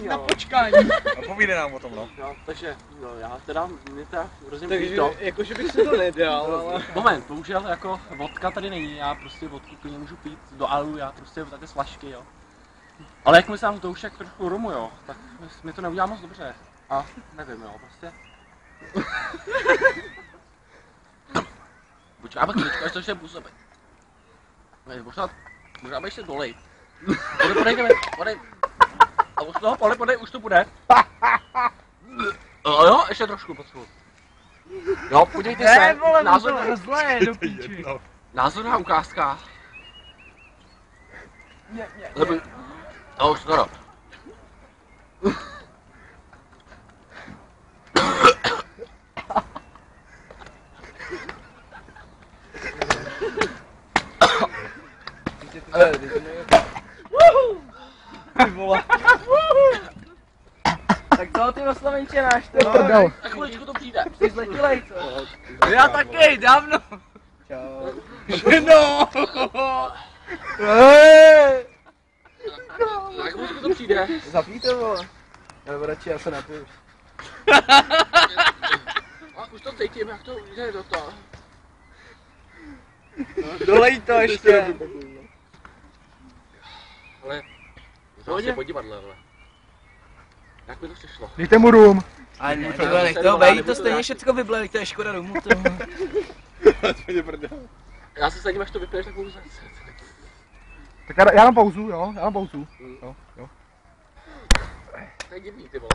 na počkání. No povídej nám o tom, no. No, takže, no já teda, mě teda hrozně Takže to. jakože bych si to nedal, ale... Moment, bohužel jako vodka tady není, já prostě vodku klidně můžu pít do alu, já prostě takhle z flašky, jo. Ale jak mi sám to už jak trošku rumu, jo, tak mi to neudělá moc dobře. A nevím, jo, prostě. Počkej, abych teďka ještě ještě působit. Možná bych ještě dolej. Podej. A už toho, podej, už to bude. Jo, ještě trošku potřebuji. Jo, podívejte se, Ne, vole, názor, to zlé, do píči. názorná ukázka. No už to rob. Ty vole. Tak co ty oslovenčenáš, to? Dal. Tak chviličku to přijde. Jsi zletilej, co? Já taky, dávno. Čau. No. Tak chviličku to přijde. Zapij to, vole. Nebo radši já se napiju. A už to cítím, jak to jde do toho. Dolej to ještě. Ale, můžu se podívat, ale. Jak mi to přišlo? Dejte mu rum. Ale ne, ty vole, nech toho bejt, to stejně všecko vybleli, to je škoda domů, to. Já se sadím, až to vypiješ, tak budu zase. Tak já dám pauzu, jo? Já dám pauzu. Jo. To je divný, ty vole.